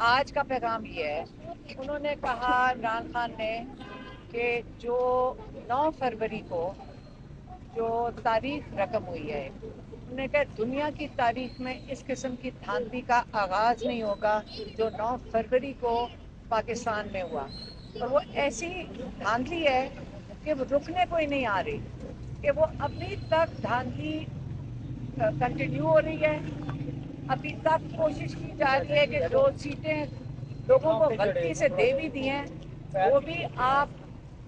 आज का पैगाम ये है, उन्होंने कहा इमरान खान ने कि जो 9 फरवरी को जो तारीख रकम हुई है, उन्होंने कहा दुनिया की तारीख में इस किस्म की धांधली का आगाज़ नहीं होगा जो 9 फरवरी को पाकिस्तान में हुआ। और वो ऐसी धांधली है कि वो रुकने को ही नहीं आ रही, कि वो अभी तक धांधली कंटिन्यू हो रही है। अभी तक कोशिश की जा रही है कि जो सीटें लोगों को गलती से दे भी दी हैं वो भी आप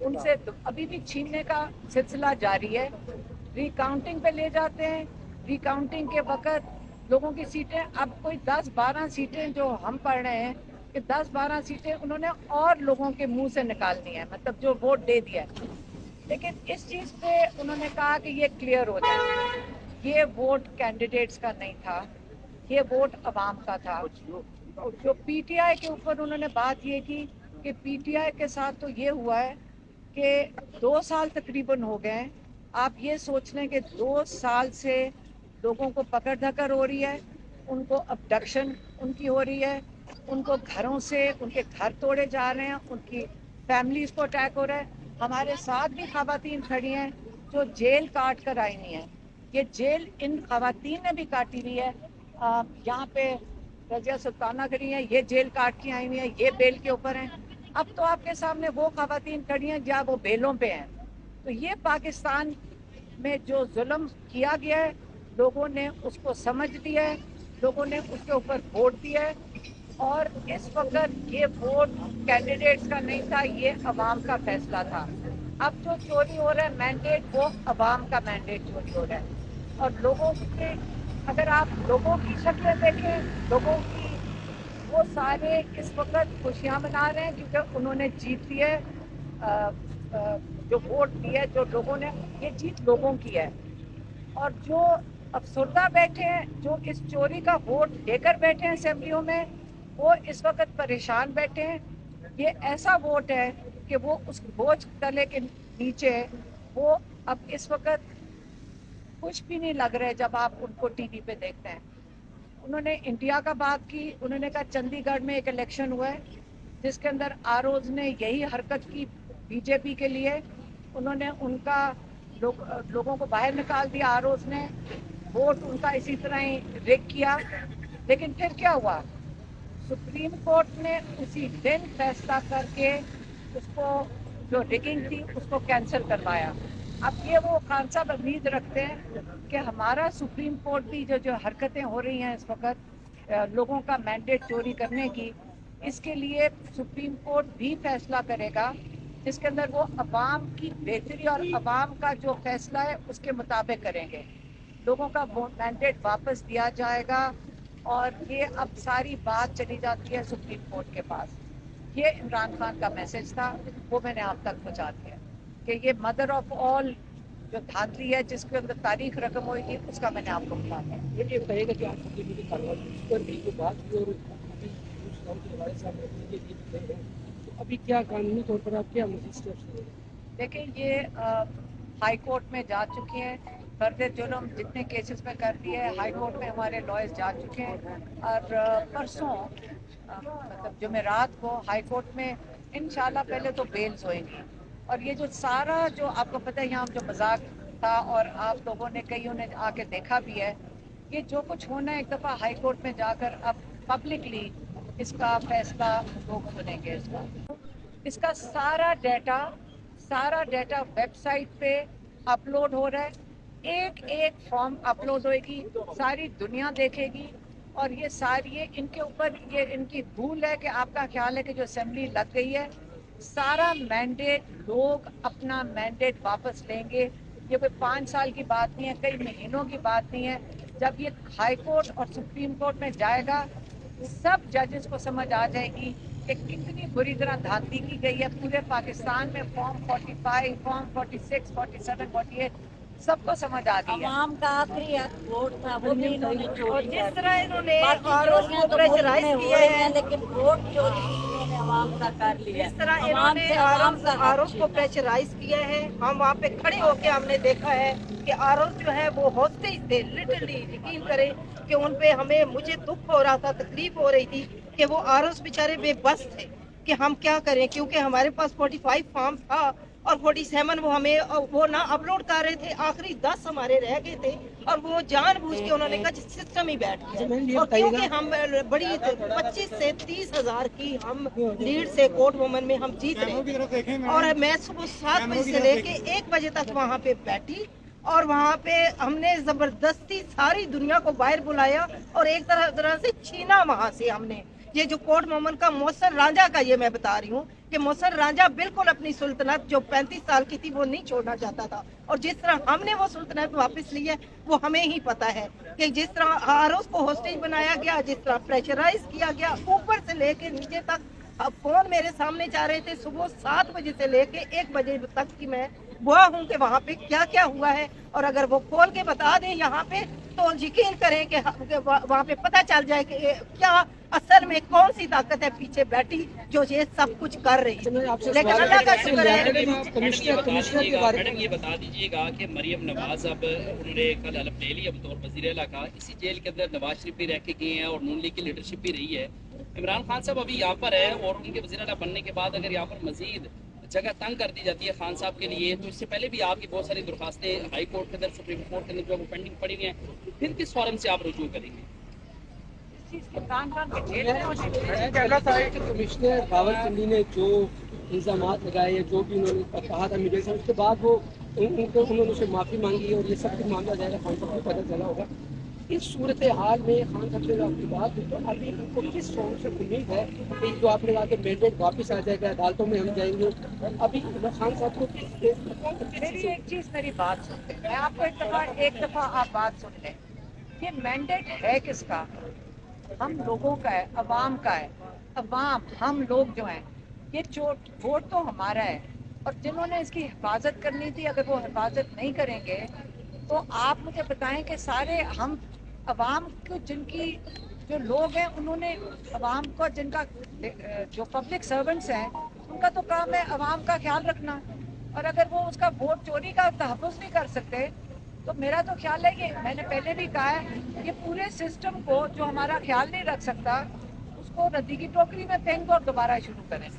उनसे अभी भी छीनने का सिलसिला जारी है। रिकाउंटिंग पे ले जाते हैं, रिकाउंटिंग के वक्त लोगों की सीटें अब कोई 10-12 सीटें जो हम पढ़ रहे हैं कि 10-12 सीटें उन्होंने और लोगों के मुंह से निकालनी है, मतलब जो वोट दे दिया है। लेकिन इस चीज़ पे उन्होंने कहा कि ये क्लियर हो जाए, ये वोट कैंडिडेट्स का नहीं था, ये वोट अवाम का था। जो पीटीआई के ऊपर उन्होंने बात ये की कि पीटीआई के साथ तो ये हुआ है कि 2 साल तकरीबन हो गए हैं। आप ये सोच लें कि 2 साल से लोगों को पकड़ धकड़ हो रही है, उनको अबडक्शन उनकी हो रही है, उनको घरों से उनके घर तोड़े जा रहे हैं, उनकी फैमिलीज को अटैक हो रहा है। हमारे साथ भी खवातीन खड़ी हैं जो जेल काट कर आई हुई हैं। ये जेल इन खवातीन ने भी काटी हुई है। यहाँ पे रजिया सुल्ताना खड़ी हैं, ये जेल काट के आई हुई है, ये बेल के ऊपर हैं। अब तो आपके सामने वो खवातीन खड़ी हैं जहाँ वो बेलों पे हैं। तो ये पाकिस्तान में जो जुल्म किया गया है, लोगों ने उसको समझ लिया है, लोगों ने उसके ऊपर वोट दिया है। और इस वक्त ये वोट कैंडिडेट्स का नहीं था, ये अवाम का फैसला था। अब जो चोरी हो रहा है मैंडेट, वो अवाम का मैंडेट चोरी हो रहा है। और लोगों के, अगर आप लोगों की शक्लें देखें, लोगों की, वो सारे इस वक्त खुशियाँ मना रहे हैं क्योंकि उन्होंने जीत ली है। जो वोट दिए जो लोगों ने, ये जीत लोगों की है। और जो अफसरदा बैठे हैं, जो इस चोरी का वोट देकर बैठे हैं असेंबलियों में, वो इस वक्त परेशान बैठे हैं। ये ऐसा वोट है कि वो उस बोझ तले के नीचे, वो अब इस वक्त कुछ भी नहीं लग रहा है जब आप उनको टीवी पे देखते हैं। उन्होंने इंडिया का बात की, उन्होंने कहा चंडीगढ़ में एक इलेक्शन हुआ है जिसके अंदर आरोज ने यही हरकत की बीजेपी के लिए। उन्होंने उनका लोगों को बाहर निकाल दिया, आरोज ने वोट उनका इसी तरह ही रिग किया। लेकिन फिर क्या हुआ, सुप्रीम कोर्ट ने उसी दिन फैसला करके उसको, जो रिगिंग थी उसको कैंसिल करवाया। अब ये वो खान साहब उम्मीद रखते हैं कि हमारा सुप्रीम कोर्ट भी जो हरकतें हो रही हैं इस वक्त लोगों का मैंडेट चोरी करने की, इसके लिए सुप्रीम कोर्ट भी फैसला करेगा जिसके अंदर वो अवाम की बेहतरी और अवाम का जो फैसला है उसके मुताबिक करेंगे। लोगों का मैंडेट वापस दिया जाएगा। और ये अब सारी बात चली जाती है सुप्रीम कोर्ट के पास। ये इमरान खान का मैसेज था, वो मैंने आप तक पहुँचा दिया कि ये मदर ऑफ ऑल जो धांधली है जिसके अंदर तारीख रकम होगी, उसका मैंने आपको बता दिया। ये कहेगा कि आप पर भी जो बात हुई और अभी के हवाले से आप रखने के लिए कह रहे हैं, तो अभी क्या कानूनी तौर पर आप क्या मज़ीद स्टेप्स लेंगे? देखिए, ये हाई कोर्ट में जा चुकी हैं, फर्दर जुल्म जितने केसेस में कर दिए है हाई कोर्ट में हमारे लॉयर्स जा चुके हैं। और परसों मतलब जुमेरात को हाई कोर्ट में इंशाल्लाह पहले तो बेल्स होएंगी। और ये जो सारा जो आपको पता है यहाँ जो मजाक था और आप लोगों ने कईयों ने आके देखा भी है, ये जो कुछ होना है एक दफ़ा हाई कोर्ट में जाकर अब पब्लिकली इसका फैसला लोग सुनेंगे। इसका सारा डाटा वेबसाइट पे अपलोड हो रहा है। एक एक फॉर्म अपलोड होएगी, सारी दुनिया देखेगी। और ये सारी इनके ऊपर ये इनकी भूल है कि आपका ख्याल है कि जो असेंबली लग गई है, सारा मैंडेट, लोग अपना मैंडेट वापस लेंगे। ये कोई 5 साल की बात नहीं है, कई महीनों की बात नहीं है। जब ये हाई कोर्ट और सुप्रीम कोर्ट में जाएगा, सब जजेस को समझ आ जाएगी कि कितनी बुरी तरह धांधली की गई है पूरे पाकिस्तान में। फॉर्म 45, फॉर्म 46, 47, 48 सबको समझ आ गई है। अवाम का आखिरी वोट था, वो भी इन्होंने और चोरी जिस कर तरह दी। इन्होंने बाकी आरोप चोरियां को तो प्रेशराइज मुल्क में किया हो रही है, हैं, लेकिन वोट चोरी इन्होंने अवाम का कर लिया। जिस तरह अवाम इन्होंने से अवाम का हक आरोप को छीना। प्रेशराइज किया है, हम वहाँ पे खड़े होके हमने देखा है कि आरोप जो है वो हॉस्टेज थे। लिटरली यकीन करें कि उन पे मुझे दुख हो रहा था, तकलीफ हो रही थी कि वो आरओस बेचारे बेबस थे कि हम क्या करें, क्योंकि हमारे पास 45 फॉर्म था और 47 वो हमें वो ना अपलोड कर रहे थे, आखिरी 10 हमारे रह गए थे और वो जानबूझ के उन्होंने कहा सिस्टम ही बैठ गया। और क्योंकि हम बड़ी 25 से 30 हजार की हम लीड से कोर्ट वुमन में हम जीत रहे थे और मैं सुबह 7 बजे से लेके 1 बजे तक वहाँ पे बैठी और वहाँ पे हमने जबरदस्ती सारी दुनिया को बाहर बुलाया और एक तरह से छीना वहाँ से हमने। ये जो कोर्ट मोमन का मोहसिन रांझा का ये मैं बता रही हूँ कि मोहसिन रांझा बिल्कुल अपनी सुल्तनत जो 35 साल की थी वो नहीं छोड़ना चाहता था और जिस तरह हमने वो सुल्तनत वापस ली है वो हमें ही पता है कि जिस तरह आरोस को होस्टेज बनाया गया, जिस तरह प्रेशराइज किया गया, ऊपर से लेके नीचे तक फोन मेरे सामने जा रहे थे सुबह 7 बजे से लेके 1 बजे तक की मैं बुआ हूँ कि वहाँ पे क्या क्या हुआ है और अगर वो खोल के बता दें यहाँ पे तो यकीन करें कि वहाँ पे पता चल जाए कि क्या असल में कौन सी ताकत है पीछे बैठी जो ये सब कुछ कर रही है। लेकिन अल्लाह का शुक्र है। मैडम ये बता दीजिएगा कि मरियम नवाज अब उन्होंने कल हलफ ले लिया बतौर वज़ीर आला का, इसी जेल के अंदर नवाज शरीफ भी रह के गए हैं और नून लीग की लीडरशिप भी रही है। इमरान खान साहब अभी यहाँ पर है और उनके वज़ीर आला बनने के बाद अगर यहाँ पर मजीद जगह तंग कर दी जाती है खान साहब के लिए, तो इससे पहले भी आपकी बहुत सारी दरखास्तें हाई कोर्ट के अंदर, सुप्रीम कोर्ट के अंदर जो पेंडिंग पड़ी हुई हैं, फिर किस फॉरम से आप रुजू करेंगे? कमिश्नर रावलपिंडी ने जो इल्ज़ाम लगाए, जो भी उन्होंने कहा था मीडिया से, उसके बाद वो उन्होंने उसे माफ़ी मांगी और ये सब कुछ मामला जाएगा खान साहब को पता चला होगा। इस सूरत हाल में खान साहब से आपकी बात हुई तो अभी उनको किस फॉर्म से उम्मीद है कि जो आपने कहा कि मैंडेट वापस आ जाएगा, अदालतों में हम जाएंगे, अभी खान साहब को मेरी एक चीज मेरी बात सुनते, मैं आपको एक दफा आप बात सुन लें, ये मैंडेट है किसका? हम लोगों का है, अवाम का है। अवाम हम लोग जो हैं, ये वोट तो हमारा है और जिन्होंने इसकी हिफाजत करनी थी अगर वो हिफाजत नहीं करेंगे तो आप मुझे बताएं कि सारे हम अवाम को जिनकी जो लोग हैं उन्होंने अवाम को जिनका जो पब्लिक सर्वेंट्स हैं उनका तो काम है अवाम का ख्याल रखना और अगर वो उसका वोट चोरी का तहफ़्फ़ुज़ नहीं कर सकते तो मेरा तो ख्याल है कि मैंने पहले भी कहा है ये पूरे सिस्टम को जो हमारा ख्याल नहीं रख सकता उसको नदी की टोकरी में फेंक दो और दोबारा शुरू करें।